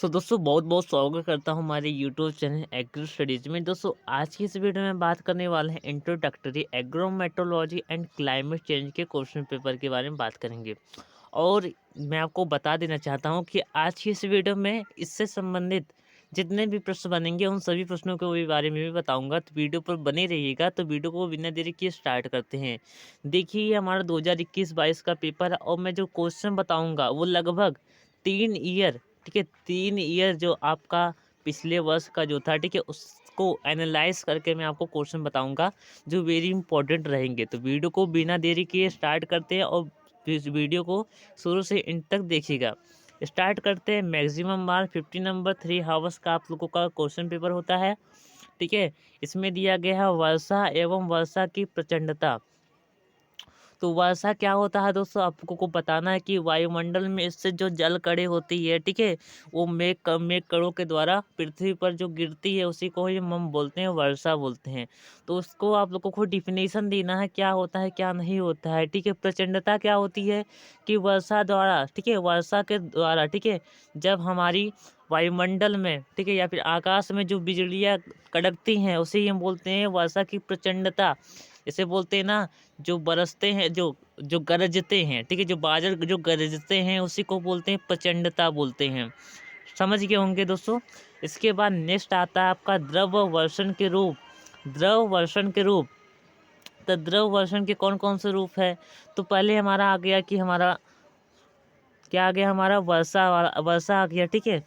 दोस्तों बहुत बहुत स्वागत करता हूँ हमारे यूट्यूब चैनल एग्रो स्टडीज में। दोस्तों आज की इस वीडियो में बात करने वाले हैं introductory agrometeorology and climate change के क्वेश्चन पेपर के बारे में बात करेंगे। और मैं आपको बता देना चाहता हूँ कि आज की इस वीडियो में इससे संबंधित जितने भी प्रश्न बनेंगे उन सभी प्रश्नों के भी बारे में भी बताऊंगा, तो वीडियो पर बने रहिएगा। तो वीडियो को बिना देरी किए स्टार्ट करते हैं। देखिए ये हमारा 2021-22 का पेपर है और मैं जो क्वेश्चन बताऊंगा वो लगभग 3 ईयर, ठीक है, 3 ईयर जो आपका पिछले वर्ष का जो था, ठीक है, उसको एनालाइज करके मैं आपको क्वेश्चन बताऊंगा जो वेरी इंपॉर्टेंट रहेंगे। तो वीडियो को बिना देरी किए स्टार्ट करते हैं और इस वीडियो को शुरू से एंड तक देखिएगा। स्टार्ट करते हैं। मैक्सिमम मार्क 50 नंबर 3 हावर्स का आप लोगों का क्वेश्चन पेपर होता है, ठीक है। इसमें दिया गया है वर्षा एवं वर्षा की प्रचंडता। तो वर्षा क्या होता है दोस्तों, आपको को बताना है कि वायुमंडल में इससे जो जल कड़े होती है, ठीक है, वो मेघ कणों के द्वारा पृथ्वी पर जो गिरती है उसी को ही हम बोलते हैं वर्षा बोलते हैं। तो उसको आप लोगों को डिफिनेशन देना है क्या होता है क्या नहीं होता है, ठीक है। प्रचंडता क्या होती है कि वर्षा द्वारा, ठीक है, वर्षा के द्वारा, ठीक है, जब हमारी वायुमंडल में, ठीक है, या फिर आकाश में जो बिजलियाँ कड़कती हैं उसे ही हम बोलते हैं वर्षा की प्रचंडता। इसे बोलते हैं ना, जो बरसते हैं, जो जो गरजते हैं, ठीक है, जो बादल जो गरजते हैं उसी को बोलते हैं प्रचंडता बोलते हैं। समझ गए होंगे दोस्तों। इसके बाद नेक्स्ट आता है आपका द्रव वर्षण के रूप। द्रव वर्षण के रूप, तो द्रव वर्षण के कौन कौन से रूप है। तो पहले हमारा आ गया कि हमारा क्या आ गया, हमारा वर्षा वाला वर्षा आ गया, ठीक है,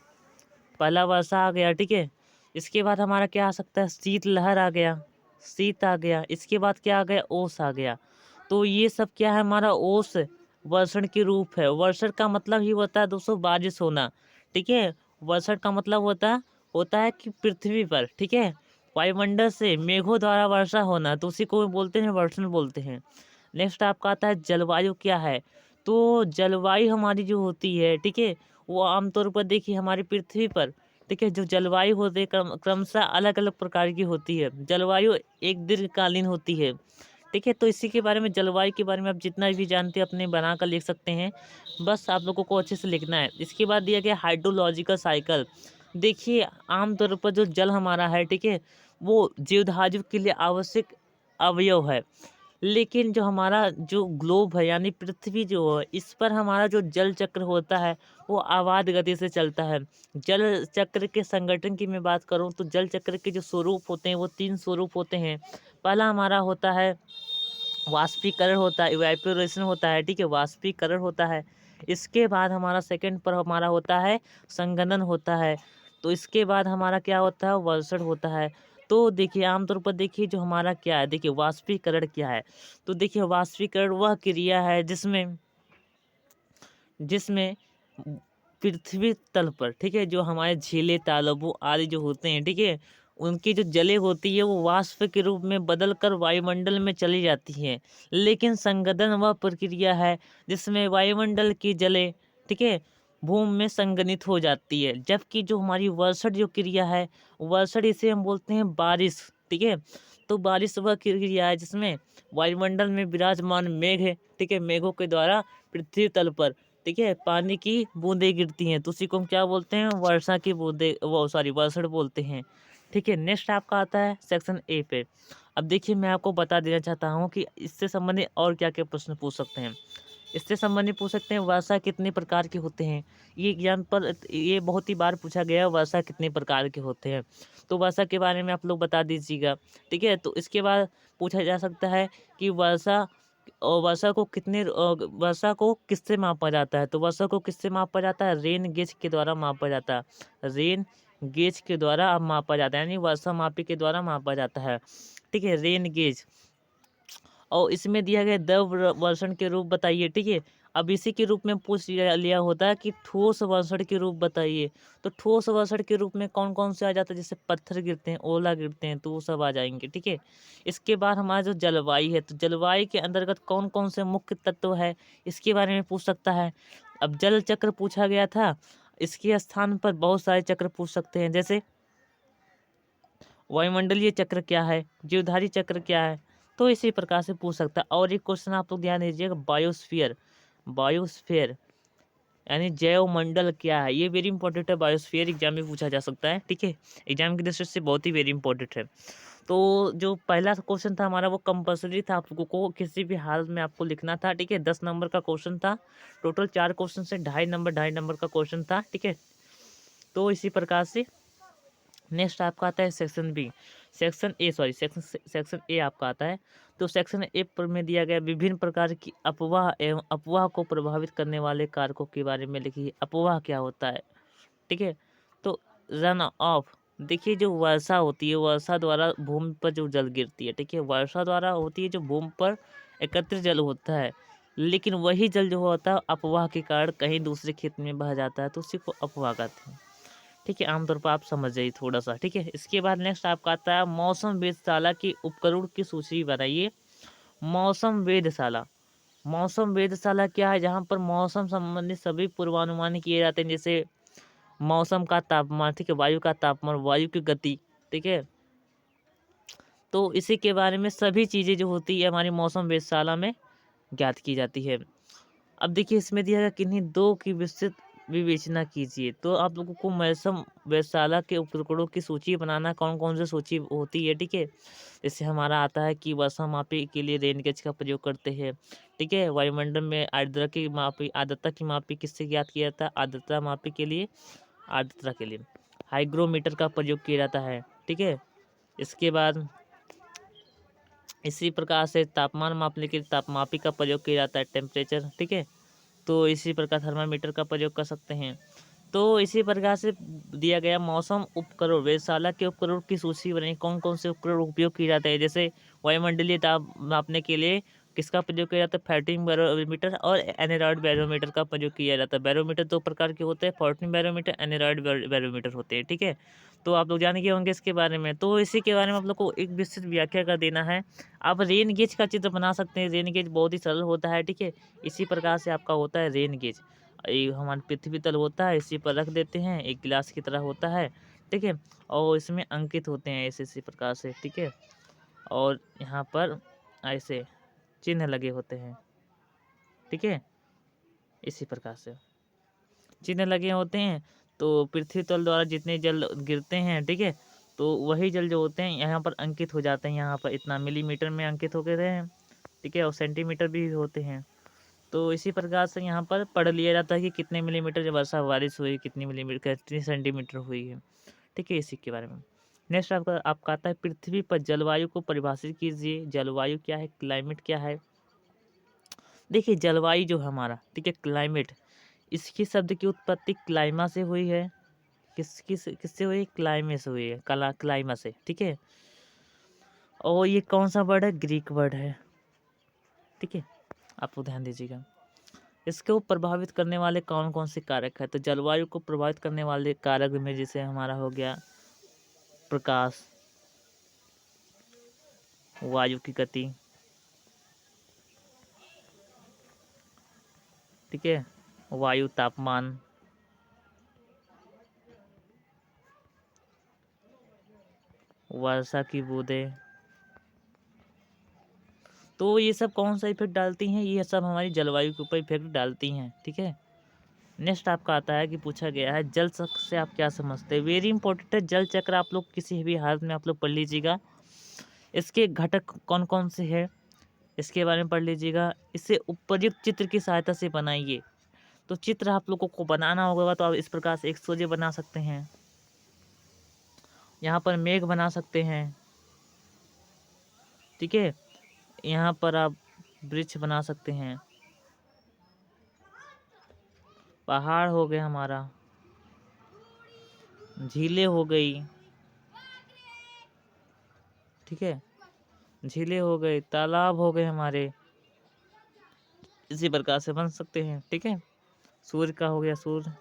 पहला वर्षा आ गया, ठीक है। इसके बाद हमारा क्या आ सकता है, शीत लहर आ गया, शीत आ गया। इसके बाद क्या आ गया, ओस आ गया। तो ये सब क्या है, हमारा ओस वर्षण के रूप है। वर्षण का मतलब ही होता है दोस्तों बारिश होना, ठीक है। वर्षण का मतलब होता है कि पृथ्वी पर, ठीक है, वायुमंडल से मेघों द्वारा वर्षा होना, तो उसी को बोलते हैं वर्षण बोलते हैं। नेक्स्ट आपका आता है जलवायु क्या है। तो जलवायु हमारी जो होती है, ठीक है, वो आमतौर पर देखिए हमारी पृथ्वी पर, ठीक है, जो जलवायु होती है क्रमशः अलग अलग प्रकार की होती है। जलवायु एक दीर्घकालीन होती है, ठीक है। तो इसी के बारे में, जलवायु के बारे में आप जितना भी जानते हैं अपने बना कर लिख सकते हैं, बस आप लोगों को अच्छे से लिखना है। इसके बाद दिया गया हाइड्रोलॉजिकल साइकिल। देखिए आमतौर पर जो जल हमारा है, ठीक है, वो जीवधारियों के लिए आवश्यक अवयव है। लेकिन जो हमारा जो ग्लोब है यानी पृथ्वी जो है, इस पर हमारा जो जल चक्र होता है वो अबाध गति से चलता है। जल चक्र के संगठन की मैं बात करूं तो जल चक्र के जो स्वरूप होते हैं वो 3 स्वरूप होते हैं। पहला हमारा होता है वाष्पीकरण होता है, इवेपोरेशन होता है, ठीक है, वाष्पीकरण होता है। इसके बाद हमारा सेकंड पर हमारा होता है संघनन होता है। तो इसके बाद हमारा क्या होता है, वर्षण होता है। तो देखिए आमतौर पर देखिए जो हमारा क्या है, देखिए वाष्पीकरण क्या है। तो देखिए वाष्पीकरण वह क्रिया है जिसमें जिसमें पृथ्वी तल पर, ठीक है, जो हमारे झीलें तालाबों आदि जो होते हैं, ठीक है, उनकी जो जलें होती है वो वाष्प के रूप में बदलकर वायुमंडल में चली जाती हैं। लेकिन संगदन वह प्रक्रिया है जिसमें वायुमंडल की जलें, ठीक है, भूमि में संगनित हो जाती है। जबकि जो हमारी वर्षण जो क्रिया है, वर्षण इसे हम बोलते हैं बारिश, ठीक है। तो बारिश वह क्रिया है जिसमें वायुमंडल में विराजमान मेघ है, ठीक है, मेघों के द्वारा पृथ्वी तल पर, ठीक है, पानी की बूंदें गिरती हैं, तो उसी को हम क्या बोलते हैं, वर्षा की बूंदें, वो सॉरी वर्षण बोलते हैं, ठीक है। नेक्स्ट आपका आता है सेक्शन ए पे। अब देखिए मैं आपको बता देना चाहता हूँ कि इससे संबंधित और क्या क्या प्रश्न पूछ सकते हैं। इससे संबंधित पूछ सकते हैं वर्षा कितने प्रकार के होते हैं। ये एग्जाम पर ये बहुत ही बार पूछा गया है, वर्षा कितने प्रकार के होते हैं। तो वर्षा के बारे में आप लोग बता दीजिएगा, ठीक है। तो इसके बाद पूछा जा सकता है कि वर्षा को किससे मापा जाता है। तो वर्षा को किससे मापा जाता है, रेन गेज के द्वारा मापा जाता है। रेन गेज के द्वारा अब मापा जाता है, यानी वर्षा मापी के द्वारा मापा जाता है, ठीक है, रेन गेज। और इसमें दिया गया द्रव वर्षण के रूप बताइए, ठीक है। अब इसी के रूप में पूछ लिया होता है कि ठोस वर्षण के रूप बताइए। तो ठोस वर्षण के रूप में कौन कौन से आ जाता है, जैसे पत्थर गिरते हैं, ओला गिरते हैं, तो वो सब आ जाएंगे, ठीक है। इसके बाद हमारा जो जलवायु है, तो जलवायु के अंतर्गत कौन कौन से मुख्य तत्व है, इसके बारे में पूछ सकता है। अब जल चक्र पूछा गया था, इसके स्थान पर बहुत सारे चक्र पूछ सकते हैं, जैसे वायुमंडलीय चक्र क्या है, जीवधारी चक्र क्या है। तो इसी प्रकार से पूछ सकता है। और एक क्वेश्चन आप लोग ध्यान दीजिएगा, बायोस्फीयर। बायोस्फीयर यानी जैव मंडल क्या है, ये वेरी इंपॉर्टेंट है, बायोस्फीयर एग्जाम में पूछा जा सकता है। ठीक है, एग्जाम की दृष्टि से बहुत ही वेरी इंपॉर्टेंट है। तो जो पहला क्वेश्चन था हमारा वो कंपलसरी था, आप लोगों को किसी भी हाल में आपको लिखना था। ठीक है, 10 नंबर का क्वेश्चन था, टोटल 4 क्वेश्चन से 2.5 नंबर का क्वेश्चन था। ठीक है, तो इसी प्रकार से नेक्स्ट आपका आता है सेक्शन बी, सेक्शन ए आपका आता है। तो सेक्शन ए पर में दिया गया विभिन्न प्रकार की अफवाह एवं अफवाह को प्रभावित करने वाले कारकों के बारे में लिखिए। अफवाह क्या होता है? ठीक है, तो रन ऑफ, देखिए जो वर्षा होती है, वर्षा द्वारा भूमि पर जो जल गिरती है, ठीक है, वर्षा द्वारा होती है जो भूमि पर एकत्रित जल होता है, लेकिन वही जल जो होता है अफवाह के कारण कहीं दूसरे खेत में बह जाता है, तो उसी को अफवाह कहते हैं। ठीक है, आमतौर पर आप समझ जाइए थोड़ा सा। ठीक है, इसके बाद नेक्स्ट आपका आता है मौसम वेधशाला की उपकरण की सूची बनाइए। मौसम वेधशाला, मौसम वेधशाला क्या है? जहाँ पर मौसम संबंधित सभी पूर्वानुमान किए जाते हैं, जैसे मौसम का तापमान, ठीक है, वायु का तापमान, वायु की गति। ठीक है, तो इसी के बारे में सभी चीज़ें जो होती है हमारी मौसम वेधशाला में ज्ञात की जाती है। अब देखिए इसमें दिया गया किन्हीं दो की विस्तृत विवेचना कीजिए। तो आप लोगों को मौसम वेधशाला के उपकरणों की सूची बनाना, कौन कौन सी सूची होती है। ठीक है, इससे हमारा आता है कि वर्षा मापी के लिए रेन गेज का प्रयोग करते हैं। ठीक है, वायुमंडल में आर्द्रता की मापी किससे ज्ञात किया जाता है? आर्द्रता मापी के लिए, आर्द्रता के लिए हाइग्रोमीटर का प्रयोग किया जाता है। ठीक है, इसके बाद इसी प्रकार से तापमान मापने के लिए तापमापी का प्रयोग किया जाता है, टेम्परेचर। ठीक है, तो इसी प्रकार थर्मामीटर का प्रयोग कर सकते हैं। तो इसी प्रकार से दिया गया मौसम उपकरण वेधशाला के उपकरणों की सूची बनाई, कौन कौन से उपकरण उपयोग किए जाते हैं। जैसे वायुमंडलीय दाब नापने के लिए किसका प्रयोग किया जाता है? फॉर्टिन बैरोमीटर और एनेरॉइड बैरोमीटर का प्रयोग किया जाता है। बैरोमीटर दो प्रकार के होते हैं, फॉर्टिन बैरोमीटर, एनेरॉइड बैरोमीटर होते हैं। ठीक है, तो आप लोग जानेंगे होंगे इसके बारे में। तो इसी के बारे में आप लोग को एक विस्तृत व्याख्या कर देना है। आप रेन गेज का चित्र बना सकते हैं, रेन गेज बहुत ही सरल होता है। ठीक है, इसी प्रकार से आपका होता है रेन गेज। ये हमारा पृथ्वी तल होता है, इसी पर रख देते हैं, एक गिलास की तरह होता है। ठीक है, और इसमें अंकित होते हैं ऐसे इसी प्रकार से। ठीक है, और यहाँ पर ऐसे चिन्ह लगे होते हैं। ठीक है, इसी प्रकार से चिन्ह लगे होते हैं। तो पृथ्वी तल द्वारा जितने जल गिरते हैं, ठीक है, तो वही जल जो होते हैं यहाँ पर अंकित हो जाते हैं। यहाँ पर इतना मिलीमीटर में अंकित हो गए हैं। ठीक है, और सेंटीमीटर भी होते हैं। तो इसी प्रकार से यहाँ पर पढ़ लिया जाता है कि कितने मिलीमीटर जब वर्षा बारिश हुई, कितनी मिलीमीटर, कितनी सेंटीमीटर हुई है। ठीक है, इसी के बारे में नेक्स्ट आपका आता है पृथ्वी पर जलवायु को परिभाषित कीजिए। जलवायु क्या है? क्लाइमेट क्या है? देखिए जलवायु जो है हमारा, ठीक है, क्लाइमेट, इसकी शब्द की उत्पत्ति क्लाइमा से हुई है। किससे हुई? क्लाइमे से हुई है, क्लाइमा से। ठीक है, और ये कौन सा वर्ड है? ग्रीक वर्ड है। ठीक है, आपको ध्यान दीजिएगा। इसको प्रभावित करने वाले कौन कौन से कारक है? तो जलवायु को प्रभावित करने वाले कारक में जैसे हमारा हो गया प्रकाश, वायु की गति, ठीक है, वायु तापमान, वर्षा की बूंदें, तो ये सब कौन सा इफेक्ट डालती हैं? ये सब हमारी जलवायु के ऊपर इफेक्ट डालती हैं। ठीक है, नेक्स्ट आपका आता है कि पूछा गया है जल चक्र से आप क्या समझते हैं? वेरी इंपॉर्टेंट है जल चक्र, आप लोग किसी भी हालत में आप लोग पढ़ लीजिएगा। इसके घटक कौन कौन से हैं इसके बारे में पढ़ लीजिएगा। इसे उपयुक्त चित्र की सहायता से बनाइए। तो चित्र आप लोगों को बनाना होगा, तो आप इस प्रकार से एक सोजे बना सकते हैं, यहाँ पर मेघ बना सकते हैं। ठीक है, यहाँ पर आप वृक्ष बना सकते हैं, पहाड़ हो गया हमारा, झीलें हो गई। ठीक है, झीलें हो गए, तालाब हो गए हमारे, इसी प्रकार से बन सकते हैं। ठीक है, सूर्य का हो गया, सूर्य,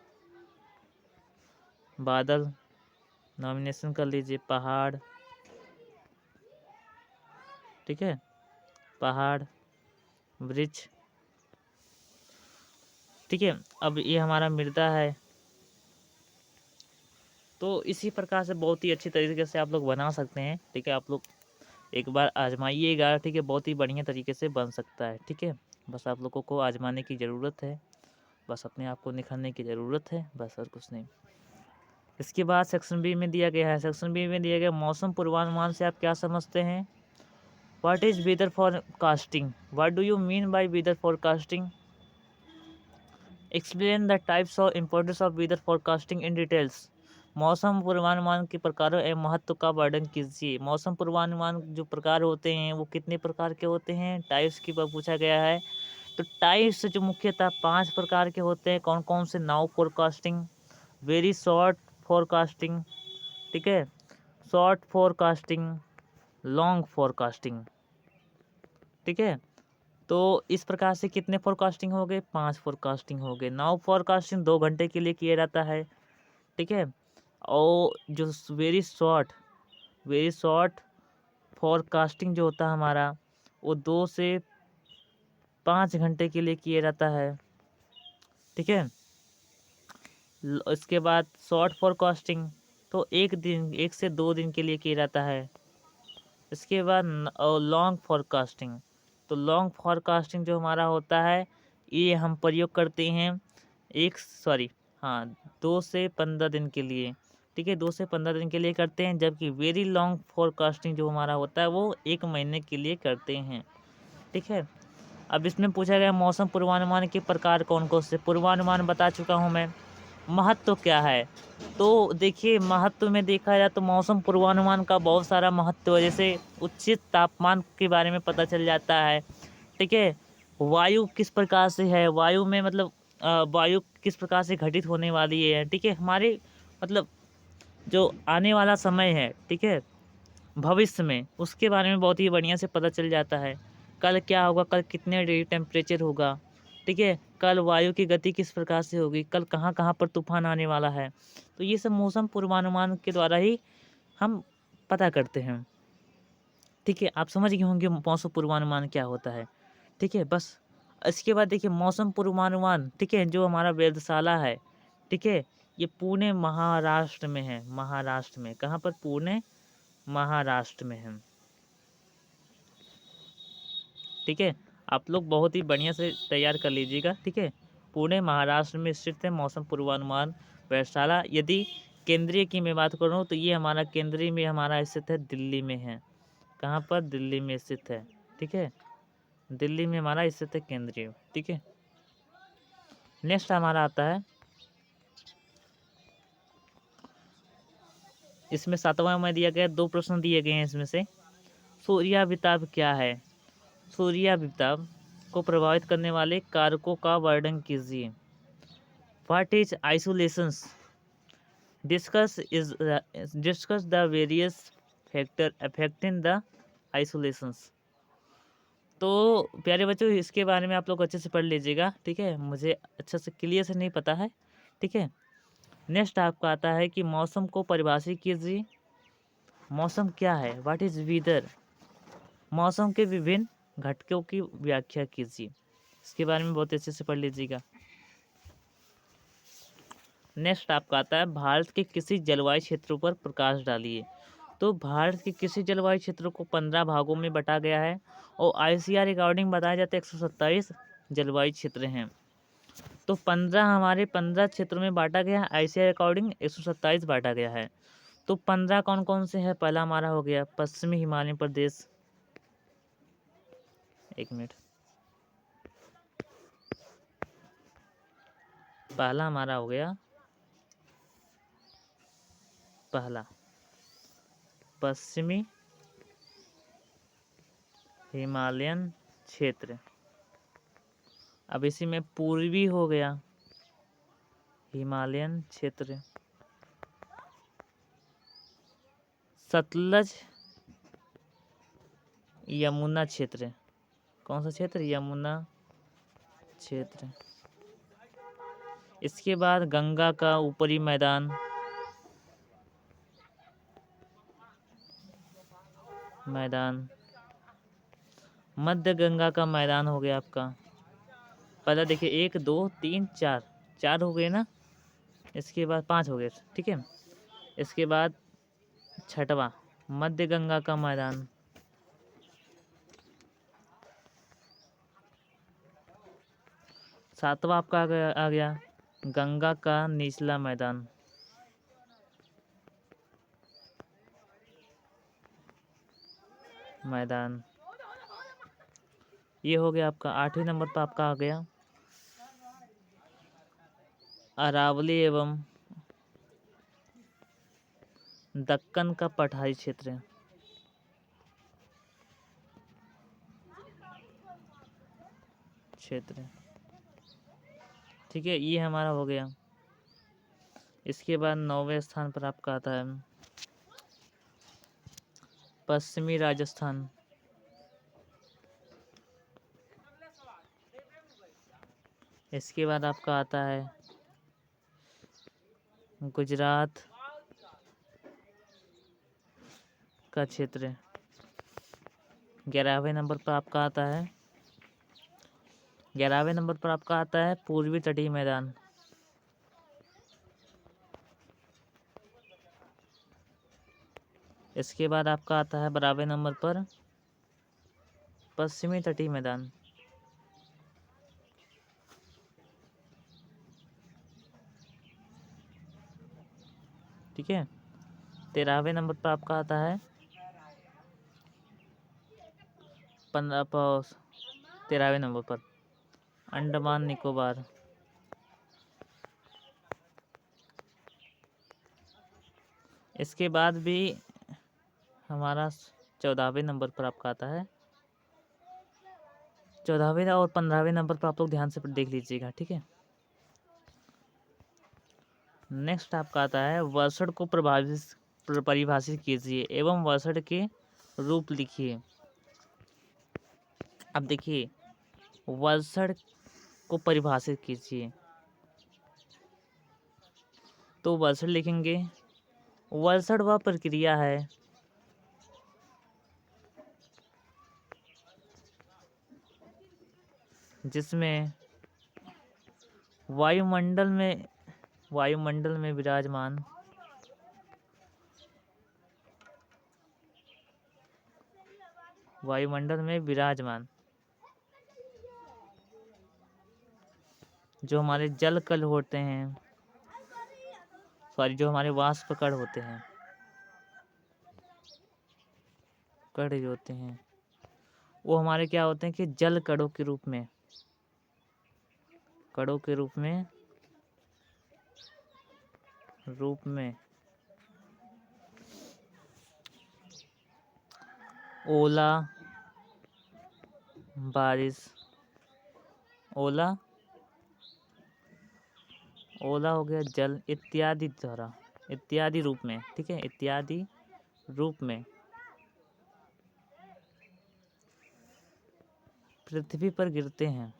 बादल, नॉमिनेशन कर लीजिए, पहाड़। ठीक है, पहाड़, वृक्ष। ठीक है, अब ये हमारा मृदा है। तो इसी प्रकार से बहुत ही अच्छी तरीके से आप लोग बना सकते हैं। ठीक है, आप लोग एक बार आजमाइएगा। ठीक है, बहुत ही बढ़िया तरीके से बन सकता है। ठीक है, बस आप लोगों को आजमाने की ज़रूरत है। बस अपने आप को निखारने की ज़रूरत है, बस और कुछ नहीं। इसके बाद सेक्शन बी में दिया गया है, सेक्शन बी में दिया गया मौसम पूर्वानुमान से आप क्या समझते हैं? What is weather forecasting? What do you mean by weather forecasting? Explain the types और importance of weather forecasting in details. मौसम पूर्वानुमान के प्रकारों एवं महत्व का वर्णन कीजिए। मौसम पूर्वानुमान जो प्रकार होते हैं वो कितने प्रकार के होते हैं? टाइप्स की पूछा गया है। तो टाइप्स जो मुख्यतः 5 प्रकार के होते हैं। कौन कौन से? Now forecasting, very short forecasting, ठीक है, शॉर्ट फोरकास्टिंग, लॉन्ग फोरकास्टिंग, ठीक है। तो इस प्रकार से कितने फोरकास्टिंग हो गए? 5 फोरकास्टिंग हो गए। नाउ फोरकास्टिंग 2 घंटे के लिए किया जाता है, ठीक है। और जो वेरी शॉर्ट फोरकास्टिंग जो होता है हमारा, वो 2 से 5 घंटे के लिए किया जाता है, ठीक है। इसके बाद शॉर्ट फोरकास्टिंग तो 1 से 2 दिन के लिए किया जाता है। इसके बाद लॉन्ग फोरकास्टिंग, तो लॉन्ग फोरकास्टिंग जो हमारा होता है ये हम प्रयोग करते हैं 2 से 15 दिन के लिए, ठीक है, 2 से 15 दिन के लिए करते हैं। जबकि वेरी लॉन्ग फोरकास्टिंग जो हमारा होता है वो 1 महीने के लिए करते हैं, ठीक है। अब इसमें पूछा गया मौसम पूर्वानुमान के प्रकार कौन कौन से? पूर्वानुमान बता चुका हूँ मैं। महत्व क्या है? तो देखिए महत्व में देखा जाए तो मौसम पूर्वानुमान का बहुत सारा महत्व है। जैसे उचित तापमान के बारे में पता चल जाता है, ठीक है। वायु किस प्रकार से है, वायु में मतलब वायु किस प्रकार से घटित होने वाली है, ठीक है। हमारे मतलब जो आने वाला समय है, ठीक है, भविष्य में उसके बारे में बहुत ही बढ़िया से पता चल जाता है। कल क्या होगा, कल कितने डिग्री टेम्परेचर होगा, ठीक है, कल वायु की गति किस प्रकार से होगी, कल कहाँ कहाँ पर तूफान आने वाला है। तो ये सब मौसम पूर्वानुमान के द्वारा ही हम पता करते हैं, ठीक है। आप समझ गए होंगे मौसम पूर्वानुमान क्या होता है, ठीक है। बस इसके बाद देखिए मौसम पूर्वानुमान, ठीक है, जो हमारा वेधशाला है, ठीक है, ये पुणे महाराष्ट्र में है। महाराष्ट्र में कहाँ पर? पुणे महाराष्ट्र में है, ठीक है। आप लोग बहुत ही बढ़िया से तैयार कर लीजिएगा, ठीक है। पुणे महाराष्ट्र में स्थित है मौसम पूर्वानुमान वेधशाला। यदि केंद्रीय की मैं बात करूँ तो ये हमारा केंद्रीय में हमारा स्थित है, दिल्ली में है। कहाँ पर? दिल्ली में स्थित है, ठीक है। दिल्ली में हमारा स्थित है केंद्रीय, ठीक है। नेक्स्ट हमारा आता है, इसमें 7वां में दिया गया 2 प्रश्न दिए गए हैं इसमें से। सूर्याभिताप क्या है? सूर्याभिताप को प्रभावित करने वाले कारकों का वर्णन कीजिए। What is insolations? Discuss the various factor affecting the insolations. तो प्यारे बच्चों इसके बारे में आप लोग अच्छे से पढ़ लीजिएगा, ठीक है। मुझे अच्छा से क्लियर से नहीं पता है, ठीक है। नेक्स्ट आपका आता है कि मौसम को परिभाषित कीजिए। मौसम क्या है? What is weather? मौसम के विभिन्न घटकों की व्याख्या कीजिए। इसके बारे में बहुत अच्छे से पढ़ लीजिएगा। नेक्स्ट आपका आता है भारत के किसी जलवायु क्षेत्रों पर प्रकाश डालिए। तो भारत के किसी जलवायु क्षेत्रों को 15 भागों में बांटा गया है और आईसीआर अकॉर्डिंग बताया जाता है 127 जलवायु क्षेत्र हैं। तो 15 क्षेत्रों में बांटा गया है, आईसीआर अकॉर्डिंग 127 बांटा गया है। तो 15 कौन कौन से हैं? पहला हमारा हो गया पश्चिमी हिमालय प्रदेश, एक मिनट, पहला हमारा हो गया पहला पश्चिमी हिमालयन क्षेत्र। अब इसी में पूर्वी हो गया हिमालयन क्षेत्र, सतलज यमुना क्षेत्र। कौन सा क्षेत्र? यमुना क्षेत्र। इसके बाद गंगा का ऊपरी मैदान, मध्य गंगा का मैदान हो गया आपका। पहले देखिए 1 2 3 4, 4 हो गए ना। इसके बाद 5 हो गए, ठीक है। इसके बाद 6वां मध्य गंगा का मैदान, सातवां आपका आ गया गंगा का निचला मैदान। ये हो गया आपका। 8वें नंबर पर आपका आ गया अरावली एवं दक्कन का पठारी क्षेत्र। ठीक है, ये हमारा हो गया। इसके बाद 9वें स्थान पर आपका आता है पश्चिमी राजस्थान। इसके बाद आपका आता है गुजरात का क्षेत्र। 11वें नंबर पर आपका आता है 11वें नंबर पर आपका आता है पूर्वी तटीय मैदान। इसके बाद आपका आता है 12वें नंबर पर पश्चिमी तटीय मैदान। ठीक है, 13वें नंबर पर आपका आता है 13वें नंबर पर अंडमान निकोबार। इसके बाद भी हमारा 14वें नंबर पर आपका आता है 14वें और 15वें नंबर पर आप लोग ध्यान से देख लीजिएगा। ठीक है, नेक्स्ट आपका आता है वर्षण को परिभाषित कीजिए एवं वर्षण के रूप लिखिए। अब देखिए, वर्षण को परिभाषित कीजिए तो वर्षण लिखेंगे। वर्षण वह प्रक्रिया है जिसमें वायुमंडल में विराजमान जो हमारे जल कण होते हैं, जो हमारे वाष्प कण होते हैं, वो हमारे क्या होते हैं कि जल कणों के रूप में ओला हो गया जल इत्यादि रूप में। ठीक है, इत्यादि रूप में पृथ्वी पर गिरते हैं।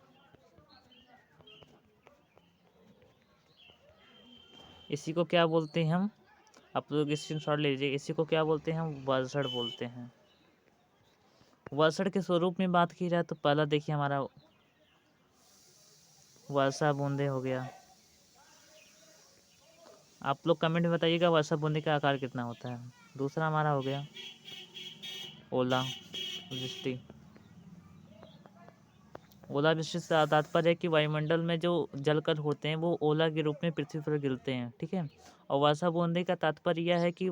इसी को क्या बोलते हैं हम, आप लोग स्क्रीनशॉट ले लीजिए, इसी को क्या बोलते हैं हम, वर्षण बोलते हैं। वर्षण के स्वरूप में बात की जाए तो पहला देखिए हमारा वर्षा बूंदे हो गया। आप लोग कमेंट में बताइएगा वर्षा बूंदे का आकार कितना होता है। दूसरा हमारा हो गया ओलावृष्टि। ओलावृष्टि से तात्पर्य है कि वायुमंडल में जो जलकण होते हैं वो ओला के रूप में पृथ्वी पर गिरते हैं। ठीक है, और वर्षा बूंदे का तात्पर्य यह है कि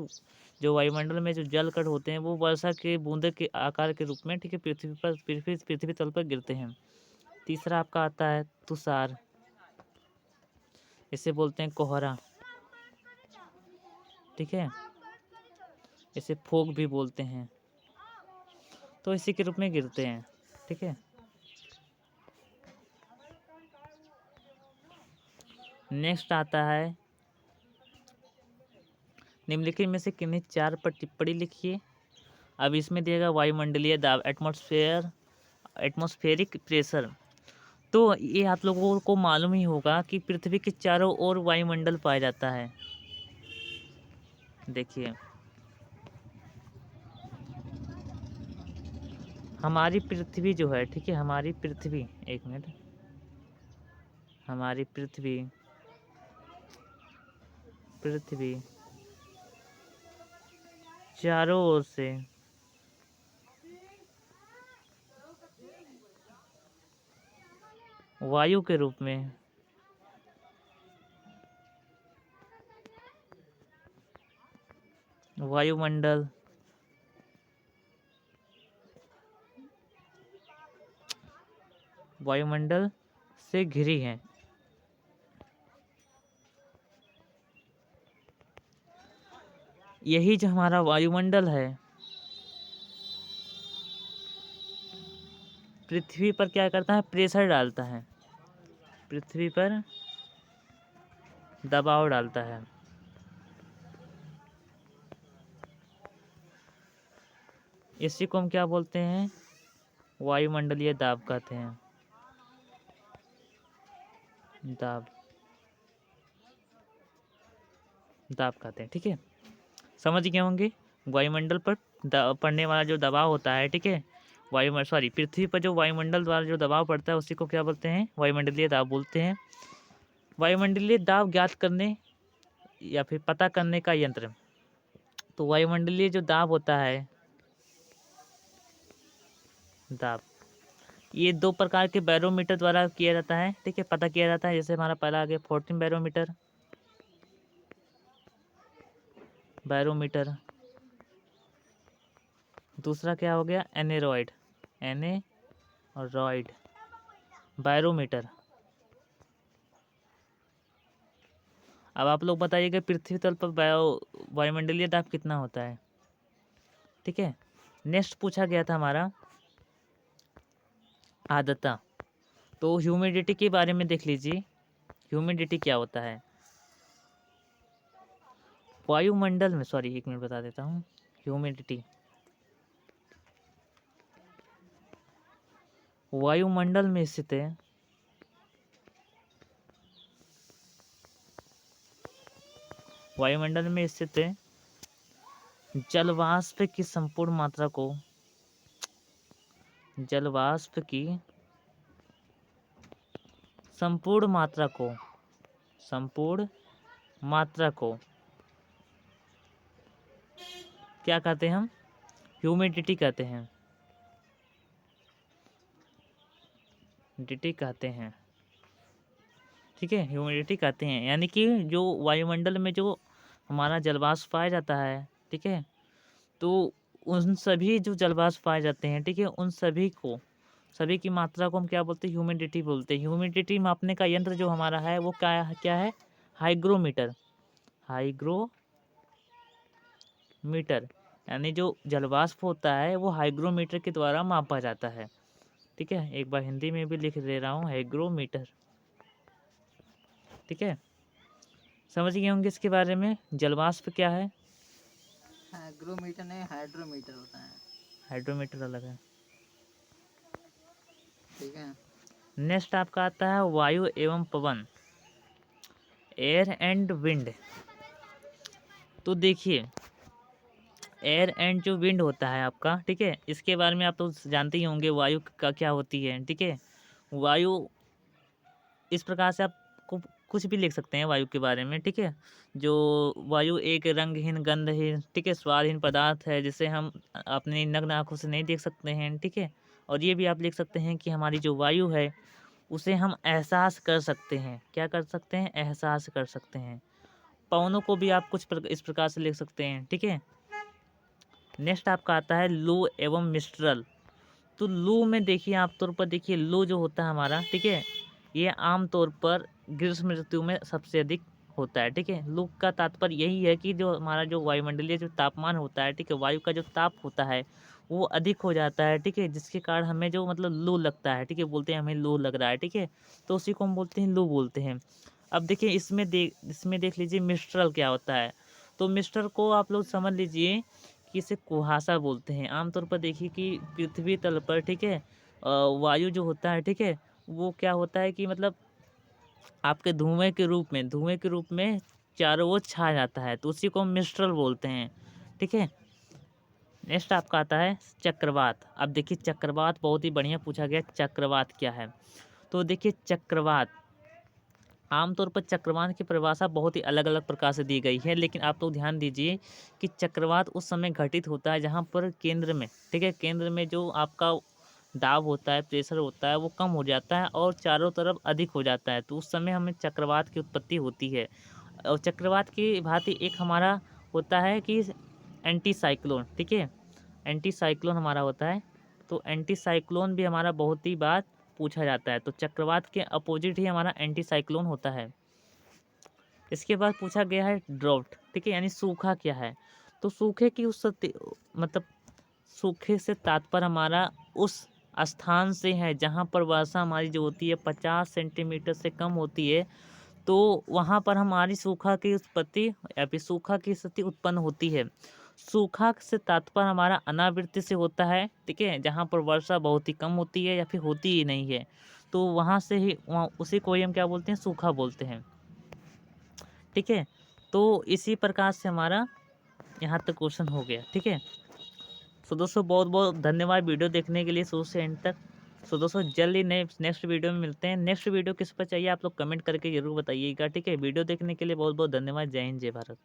जो वायुमंडल में जो जलकण होते हैं वो वर्षा के बूंदे के आकार के रूप में, ठीक है, पृथ्वी तल पर गिरते हैं। तीसरा आपका आता है तुषार, इसे बोलते हैं कोहरा। ठीक है, इसे फोग भी बोलते हैं, तो इसी के रूप में गिरते हैं। ठीक है, नेक्स्ट आता है निम्नलिखित में से किन्हीं 4 पर टिप्पणी लिखिए। अब इसमें दिएगा वायुमंडलीय दाब, एटमॉस्फेरिक प्रेशर। तो ये आप लोगों को मालूम ही होगा कि पृथ्वी के चारों ओर वायुमंडल पाया जाता है। देखिए, हमारी पृथ्वी जो है, ठीक है, हमारी पृथ्वी चारों ओर से वायु के रूप में, वायुमंडल, वायुमंडल से घिरी है। यही जो हमारा वायुमंडल है, पृथ्वी पर क्या करता है, प्रेशर डालता है, पृथ्वी पर दबाव डालता है। इसी को हम क्या बोलते हैं, वायुमंडलीय दाब कहते हैं, दाब, दाब कहते हैं। ठीक है, समझ गए होंगे। वायुमंडल पर पड़ने वाला जो दबाव होता है, ठीक है, पृथ्वी पर जो वायुमंडल द्वारा जो दबाव पड़ता है उसी को क्या बोलते हैं, वायुमंडलीय दाब बोलते हैं। वायुमंडलीय दाब ज्ञात करने या फिर पता करने का यंत्र, तो वायुमंडलीय जो दाब होता है, दाब, ये दो प्रकार के बैरोमीटर द्वारा किया जाता है। ठीक है, पता किया जाता है। जैसे हमारा पहला आ गया 14 बैरोमीटर, बैरोमीटर। दूसरा क्या हो गया, एनेरॉइड, एनेरॉइड बैरोमीटर। अब आप लोग बताइएगा पृथ्वी तल पर वायुमंडलीय दाब कितना होता है। ठीक है, नेक्स्ट पूछा गया था हमारा आर्द्रता। तो ह्यूमिडिटी के बारे में देख लीजिए, ह्यूमिडिटी क्या होता है वायुमंडल में। सॉरी, एक मिनट बता देता हूँ। ह्यूमिडिटी वायुमंडल में स्थित है, वायुमंडल में स्थित है जलवाष्प की संपूर्ण मात्रा को, जलवाष्प की संपूर्ण मात्रा को, संपूर्ण मात्रा को क्या कहते हैं हम, ह्यूमिडिटी कहते हैं, ह्यूमिडिटी कहते हैं। ठीक है, ह्यूमिडिटी कहते हैं, यानी कि जो वायुमंडल में जो हमारा जलवाष्प पाया जाता है, ठीक है, तो उन सभी जो जलवाष्प पाए जाते हैं, ठीक है, उन सभी को, सभी की मात्रा को हम क्या बोलते हैं, ह्यूमिडिटी बोलते हैं। ह्यूमिडिटी मापने का यंत्र जो हमारा है वो क्या है, हाइग्रोमीटर, हाइग्रोमीटर, यानी जो जलवाष्प होता है वो हाइग्रोमीटर के द्वारा मापा जाता है। ठीक है, एक बार हिंदी में भी लिख दे रहा हूँ, हाइग्रोमीटर। ठीक है, समझ गए होंगे इसके बारे में, जलवाष्प क्या है। हाइग्रोमीटर नहीं, हाइड्रोमीटर होता है। हाइड्रोमीटर अलग है। ठीक है, नेक्स्ट आपका आता है वायु एवं पवन, एयर एंड विंड। तो देखिए, एयर एंड जो विंड होता है आपका, ठीक है, इसके बारे में आप तो जानते ही होंगे वायु का क्या होती है। ठीक है, वायु इस प्रकार से आप कुछ भी लिख सकते हैं वायु के बारे में। ठीक है, जो वायु एक रंगहीन, गंधहीन, ठीक है, स्वादहीन पदार्थ है जिसे हम अपनी नग्न आंखों से नहीं देख सकते हैं। ठीक है, और ये भी आप लिख सकते हैं कि हमारी जो वायु है उसे हम एहसास कर सकते हैं। क्या कर सकते हैं, एहसास कर सकते हैं। पवनों को भी आप इस प्रकार से लिख सकते हैं। ठीक है, नेक्स्ट आपका आता है लू एवं मिस्ट्रल। तो लू में देखिए, आप तौर पर देखिए, लू जो होता है हमारा, ठीक है, ये आम तौर पर ग्रीष्म ऋतु में सबसे अधिक होता है। ठीक है, लू का तात्पर्य यही है कि जो हमारा जो वायुमंडलीय जो तापमान होता है, ठीक है, वायु का जो ताप होता है वो अधिक हो जाता है। ठीक है, जिसके कारण हमें जो मतलब लू लगता है, ठीक है, बोलते हैं हमें लू लग रहा है। ठीक है, तो उसी को हम बोलते हैं लू बोलते हैं। अब देखिए, इसमें देख लीजिए मिस्ट्रल क्या होता है। तो मिस्टर को आप लोग समझ लीजिए कि इसे कुहासा बोलते हैं। आमतौर पर देखिए कि पृथ्वी तल पर, ठीक है, वायु जो होता है, ठीक है, वो क्या होता है कि मतलब आपके धुएं के रूप में चारों ओर छा जाता है, तो उसी को हम मिस्ट्रल बोलते हैं। ठीक है, नेक्स्ट आपका आता है चक्रवात। अब देखिए, चक्रवात बहुत ही बढ़िया पूछा गया, चक्रवात क्या है। तो देखिए, चक्रवात आमतौर पर चक्रवात की परिभाषा बहुत ही अलग अलग प्रकार से दी गई है, लेकिन आप लोग ध्यान दीजिए कि चक्रवात उस समय घटित होता है जहाँ पर केंद्र में, ठीक है, केंद्र में जो आपका दाब होता है, प्रेशर होता है, वो कम हो जाता है और चारों तरफ अधिक हो जाता है, तो उस समय हमें चक्रवात की उत्पत्ति होती है। और चक्रवात की भांति एक हमारा होता है कि एंटी साइक्लोन, ठीक है? एंटी साइक्लोन हमारा होता है, तो एंटी साइक्लोन भी हमारा बहुत ही बार पूछा जाता है, तो चक्रवात के अपोजिट ही हमारा एंटी साइक्लोन होता है। इसके बाद पूछा गया है ड्रॉट, ठीक है? यानी सूखा क्या है? तो सूखे की उस मतलब सूखे से तात्पर्य हमारा उस स्थान से है जहाँ पर वर्षा हमारी जो होती है 50 सेंटीमीटर से कम होती है, तो वहाँ पर हमारी सूखा की उत्पत्ति या फिर सूखा की स्थिति उत्पन्न होती है। सूखा से तात्पर्य हमारा अनावृष्टि से होता है, ठीक है? जहाँ पर वर्षा बहुत ही कम होती है या फिर होती ही नहीं है, तो वहाँ से ही वहाँ उसी को ही हम क्या बोलते हैं, सूखा बोलते हैं, ठीक है? तो इसी प्रकार से हमारा यहाँ तक क्वेश्चन हो गया, ठीक है? सो दोस्तों बहुत बहुत धन्यवाद वीडियो देखने के लिए शुरू से एंड तक। सो दोस्तों जल्दी नेक्स्ट वीडियो में मिलते हैं। नेक्स्ट वीडियो किस पर चाहिए आप लोग कमेंट करके ज़रूर बताइएगा, ठीक है? वीडियो देखने के लिए बहुत बहुत धन्यवाद। जय हिंद, जय भारत।